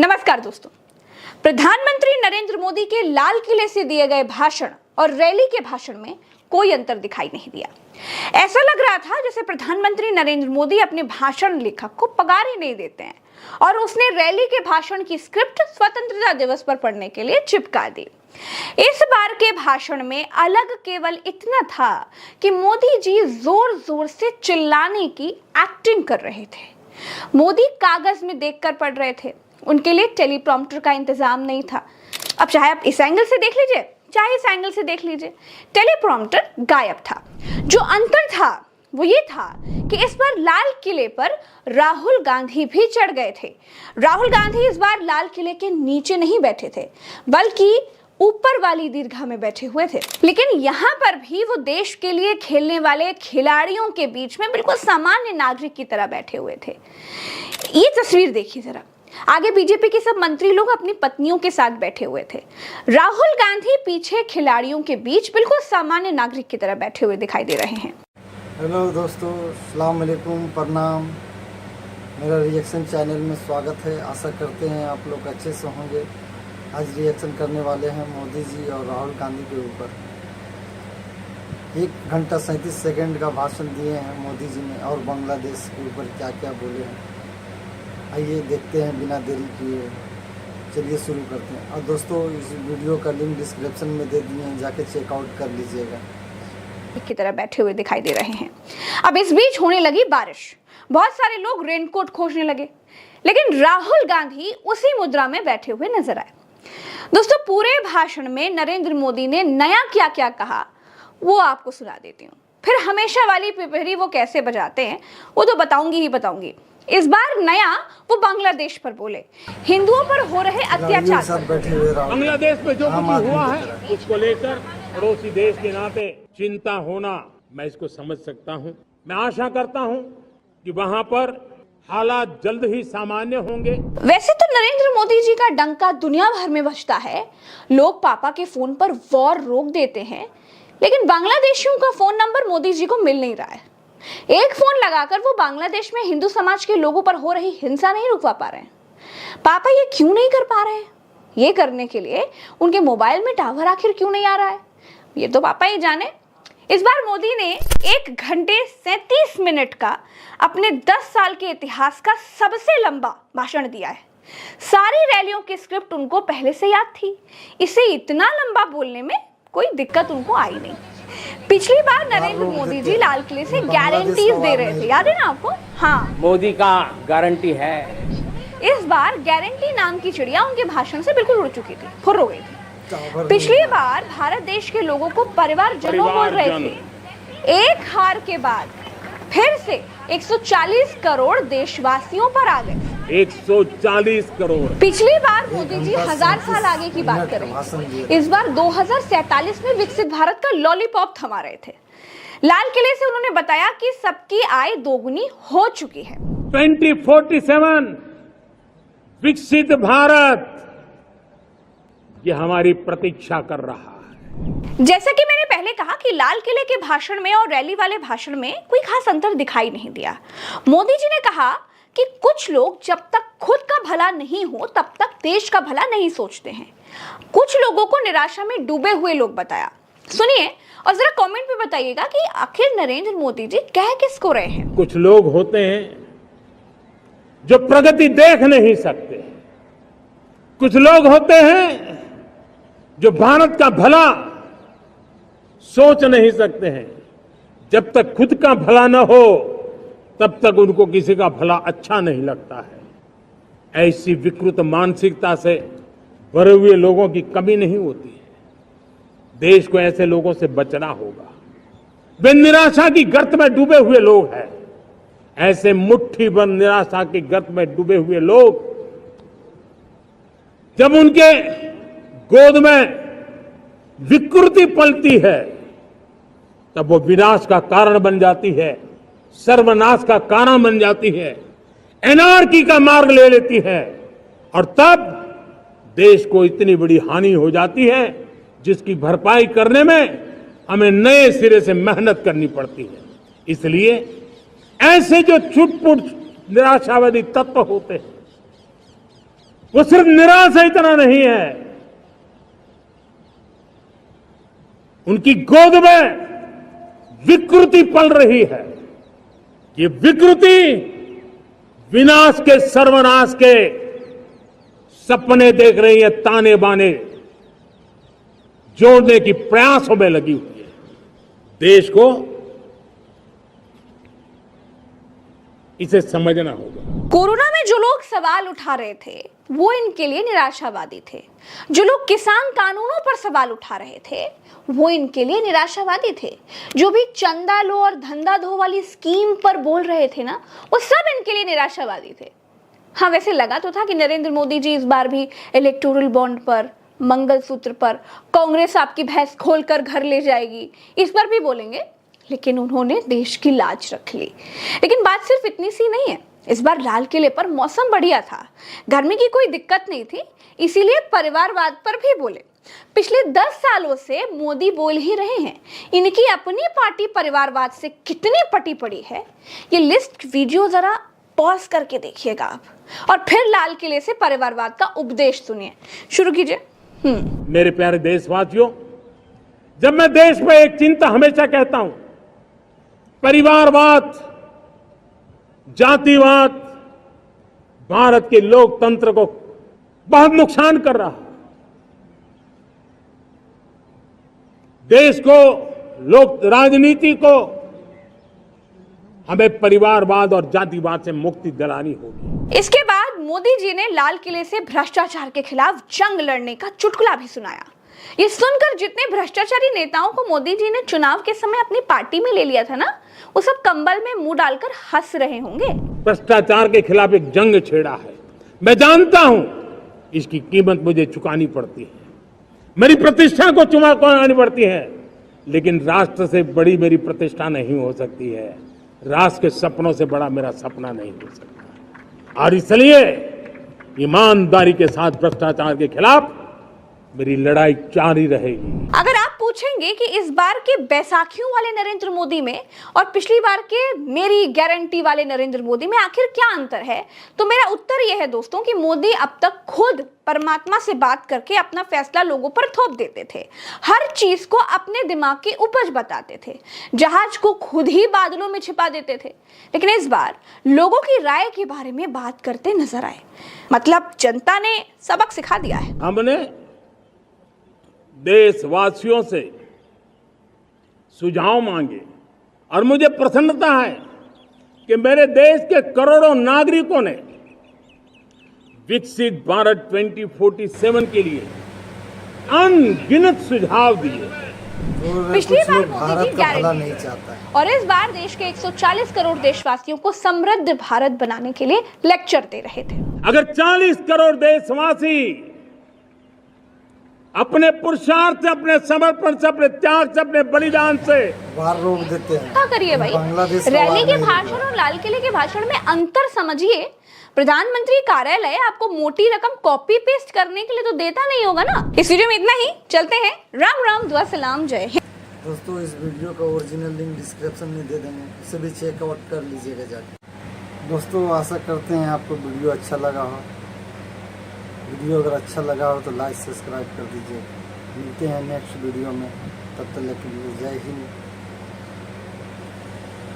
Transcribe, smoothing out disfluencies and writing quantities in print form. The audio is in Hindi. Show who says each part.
Speaker 1: नमस्कार दोस्तों। प्रधानमंत्री नरेंद्र मोदी के लाल किले से दिए गए भाषण और रैली के भाषण में कोई अंतर दिखाई नहीं दिया। ऐसा लग रहा था जैसे प्रधानमंत्री नरेंद्र मोदी अपने भाषण लेखक को पगार ही नहीं देते हैं और उसने रैली के भाषण की स्क्रिप्ट स्वतंत्रता दिवस पर पढ़ने के लिए चिपका दी। इस बार के भाषण में अलग केवल इतना था कि मोदी जी जोर जोर से चिल्लाने की एक्टिंग कर रहे थे। मोदी कागज में देखकर पढ़ रहे थे, उनके लिए टेलीप्रॉम्प्टर का इंतजाम नहीं था। अब चाहे आप इस एंगल से देख लीजिए चाहे इस एंगल से देख लीजिए, टेलीप्रॉम्प्टर गायब था। जो अंतर था वो ये था कि इस बार लाल किले पर राहुल गांधी भी चढ़ गए थे। राहुल गांधी इस बार लाल किले के नीचे नहीं बैठे थे बल्कि ऊपर वाली दीर्घा में बैठे हुए थे। लेकिन यहाँ पर भी वो देश के लिए खेलने वाले खिलाड़ियों के बीच में बिल्कुल सामान्य नागरिक की तरह बैठे हुए थे। ये तस्वीर देखिए जरा। आगे बीजेपी के सब मंत्री लोग अपनी पत्नियों के साथ बैठे हुए थे। राहुल गांधी पीछे खिलाड़ियों के बीच बिल्कुल सामान्य नागरिक की तरह बैठे हुए दिखाई दे रहे हैं।
Speaker 2: हेलो दोस्तों, अस्सलाम वालेकुम, प्रणाम। मेरा रिएक्शन चैनल में स्वागत है। आशा करते हैं आप लोग अच्छे से होंगे। आज रिएक्शन करने वाले हैं मोदी जी और राहुल गांधी के ऊपर। 1 घंटा 37 सेकंड का भाषण दिए हैं मोदी जी ने और बांग्लादेश के ऊपर क्या क्या बोले हैं। आइए देखते हैं बिना देरी किए। चलिए शुरू करते हैं। और दोस्तों, इस वीडियो का लिंक डिस्क्रिप्शन में दे दिए हैं, जाके चेकआउट कर लीजिएगा।
Speaker 1: की तरह बैठे हुए दिखाई दे रहे हैं। अब इस बीच होने लगी बारिश। बहुत सारे लोग रेनकोट खोजने लगे, लेकिन राहुल गांधी उसी मुद्रा में बैठे हुए नजर आए। दोस्तों, पूरे भाषण में नरेंद्र मोदी ने नया क्या क्या कहा वो आपको सुना देती हूँ। फिर हमेशा वाली पिपहरी वो कैसे बजाते हैं वो तो बताऊंगी। इस बार नया वो बांग्लादेश पर बोले, हिंदुओं पर हो रहे अत्याचार।
Speaker 3: बांग्लादेश में जो कुछ हुआ है उसको लेकर पड़ोसी देश के नाते चिंता होना, मैं इसको समझ सकता हूं। मैं आशा करता हूं कि वहां पर हालात जल्द ही सामान्य होंगे।
Speaker 1: वैसे तो नरेंद्र मोदी जी का डंका दुनिया भर में बजता है। लोग पापा के फोन पर वॉर रोक देते हैं, लेकिन बांग्लादेशियों का फोन नंबर मोदी जी को मिल नहीं रहा है। एक फोन लगाकर वो बांग्लादेश में हिंदू समाज के लोगों पर हो रही हिंसा नहीं रुकवा पा रहे हैं। पापा ये क्यों नहीं कर पा रहे हैं? ये करने के लिए उनके मोबाइल में टावर आखिर क्यों नहीं आ रहा है, ये तो पापा ही जाने। इस बार मोदी ने 1 घंटे 37 मिनट का अपने 10 साल के इतिहास का सबसे लंबा भाषण दिया है। सारी रैलियों की स्क्रिप्ट उनको पहले से याद थी, इसे इतना लंबा बोलने में कोई दिक्कत उनको आई नहीं। पिछली बार नरेंद्र मोदी जी लाल किले से गारंटीज दे रहे थे, याद है ना आपको? हाँ,
Speaker 3: मोदी का गारंटी है।
Speaker 1: इस बार गारंटी नाम की चिड़िया उनके भाषण से बिल्कुल उड़ चुकी थी, फुर्र हो गई थी। पिछली बार भारत देश के लोगों को परिवारजनों बोल रहे थे। एक हार के बाद फिर से 140 करोड़ देशवासियों पर आ गए।
Speaker 3: 140 करोड़।
Speaker 1: पिछली बार मोदी जी 1000 साल आगे की बात कर रहे थे। इस बार 2047 में विकसित भारत का लॉलीपॉप थमा रहे थे। लाल किले से उन्होंने बताया कि सबकी आय दोगुनी हो चुकी है।
Speaker 3: 2047 विकसित भारत, ये हमारी प्रतीक्षा कर रहा है।
Speaker 1: जैसा कि मैंने पहले कहा कि लाल किले के भाषण में और रैली वाले भाषण में कोई खास अंतर दिखाई नहीं दिया। मोदी जी ने कहा कि कुछ लोग जब तक खुद का भला नहीं हो तब तक देश का भला नहीं सोचते हैं। कुछ लोगों को निराशा में डूबे हुए लोग बताया। सुनिए और जरा कमेंट में बताइएगा कि आखिर नरेंद्र मोदी जी कह किसको रहे हैं।
Speaker 3: कुछ लोग होते हैं जो प्रगति देख नहीं सकते। कुछ लोग होते हैं जो भारत का भला सोच नहीं सकते हैं। जब तक खुद का भला न हो तब तक उनको किसी का भला अच्छा नहीं लगता है। ऐसी विकृत मानसिकता से भरे हुए लोगों की कमी नहीं होती है। देश को ऐसे लोगों से बचना होगा। वे निराशा की गर्त में डूबे हुए लोग हैं। ऐसे मुट्ठी बंद निराशा की गर्त में डूबे हुए लोग जब उनके गोद में विकृति पलती है तब वो विनाश का कारण बन जाती है, सर्वनाश का कारण बन जाती है, एनार्की का मार्ग ले लेती है और तब देश को इतनी बड़ी हानि हो जाती है जिसकी भरपाई करने में हमें नए सिरे से मेहनत करनी पड़ती है। इसलिए ऐसे जो छुटपुट निराशावादी तत्व होते हैं वो सिर्फ निराशा इतना नहीं है, उनकी गोद में विकृति पल रही है। ये विकृति विनाश के, सर्वनाश के सपने देख रही है, ताने बाने जोड़ने की प्रयासों में लगी हुई है। देश को इसे समझना होगा।
Speaker 1: कोरोना में जो लोग सवाल उठा रहे थे वो इनके लिए निराशावादी थे। जो लोग किसान कानूनों पर सवाल उठा रहे थे वो इनके लिए निराशावादी थे। जो भी चंदा लो और धंधा दो वाली स्कीम पर बोल रहे थे ना, वो सब इनके लिए निराशावादी थे। हाँ, वैसे लगा तो था कि नरेंद्र मोदी जी इस बार भी इलेक्टोरल बॉन्ड पर, मंगलसूत्र पर कांग्रेस आपकी भैंस खोलकर घर ले जाएगी, इस पर भी बोलेंगे, लेकिन उन्होंने देश की लाज रख ली। लेकिन बात सिर्फ इतनी सी नहीं है। इस बार लाल किले पर मौसम बढ़िया था, गर्मी की कोई दिक्कत नहीं थी, इसीलिए परिवारवाद पर भी बोले। पिछले 10 सालों से मोदी बोल ही रहे हैं। इनकी अपनी पार्टी परिवारवाद से कितनी पटी पड़ी है, ये लिस्ट वीडियो जरा पॉज करके देखिएगा आप, और फिर लाल किले से परिवारवाद का उपदेश सुनिए। शुरू कीजिए।
Speaker 3: मेरे प्यारे देशवासियों, जब मैं देश में एक चिंता हमेशा कहता हूं, परिवारवाद, जातिवाद भारत के लोकतंत्र को बहुत नुकसान कर रहा है। देश को, लोक राजनीति को हमें परिवारवाद और जातिवाद से मुक्ति दिलानी होगी।
Speaker 1: इसके बाद मोदी जी ने लाल किले से भ्रष्टाचार के खिलाफ जंग लड़ने का चुटकुला भी सुनाया। ये सुनकर जितने भ्रष्टाचारी नेताओं को मोदी जी ने चुनाव के समय अपनी पार्टी में ले लिया था ना, वो सब कंबल में मुंह डालकर हंस रहे होंगे।
Speaker 3: भ्रष्टाचार के खिलाफ एक जंग छेड़ा है। मैं जानता हूं इसकी कीमत मुझे चुकानी पड़ती है, मेरी प्रतिष्ठा को चुकानी पड़ती है, लेकिन राष्ट्र से बड़ी मेरी प्रतिष्ठा नहीं हो सकती है। राष्ट्र के सपनों से बड़ा मेरा सपना नहीं हो सकता। और इसलिए ईमानदारी के साथ भ्रष्टाचार के खिलाफ मेरी लड़ाई जारी रहेगी।
Speaker 1: अगर आप पूछेंगे कि इस बार के बैसाखियों वाले नरेंद्र मोदी में और पिछली बार के मेरी गारंटी वाले नरेंद्र मोदी में आखिर क्या अंतर है, तो मेरा उत्तर यह है दोस्तों कि मोदी अब तक खुद परमात्मा से बात करके अपना फैसला लोगों पर थोप देते थे। हर चीज को अपने दिमाग की उपज बताते थे, जहाज को खुद ही बादलों में छिपा देते थे। लेकिन इस बार लोगों की राय के बारे में बात करते नजर आए। मतलब जनता ने सबक सिखा दिया है।
Speaker 3: हमने देशवासियों से सुझाव मांगे और मुझे प्रसन्नता है कि मेरे देश के करोड़ों नागरिकों ने विकसित भारत 2047 के लिए अनगिनत सुझाव दिए।
Speaker 1: पिछली
Speaker 2: कुछ
Speaker 1: बार
Speaker 2: लोग
Speaker 1: मोदी
Speaker 2: भारत
Speaker 1: जी
Speaker 2: का भला
Speaker 1: गारंटी
Speaker 2: नहीं
Speaker 1: थे
Speaker 2: चाहता है।
Speaker 1: और इस बार देश के 140 करोड़ देशवासियों को समृद्ध भारत बनाने के लिए लेक्चर दे रहे थे।
Speaker 3: अगर 40 करोड़ देशवासी अपने पुरुषार्थ से, अपने समर्पण से, अपने त्याग से, अपने बलिदान से
Speaker 2: बाहर रोक देते हैं,
Speaker 1: क्या करिए भाई,
Speaker 2: बांग्लादेश का
Speaker 1: रैली
Speaker 2: बाहर
Speaker 1: के
Speaker 2: नहीं
Speaker 1: भाषण
Speaker 2: रोका।
Speaker 1: और लाल किले के भाषण में अंतर समझिए। प्रधानमंत्री कार्यालय आपको मोटी रकम कॉपी पेस्ट करने के लिए तो देता नहीं होगा ना। इस वीडियो में इतना ही, चलते हैं। राम राम, दुआ सलाम, जय हिंद।
Speaker 2: दोस्तों, इस वीडियो का ओरिजिनल लिंक डिस्क्रिप्शन में दे देंगे, उसे भी चेकआउट कर लीजिएगा जाके। दोस्तों, आशा करते हैं आपको वीडियो अच्छा लगा हो। वीडियो अगर अच्छा लगा हो तो लाइक सब्सक्राइब कर दीजिए। मिलते हैं नेक्स्ट वीडियो में, तब तक के लिए जय हिंद।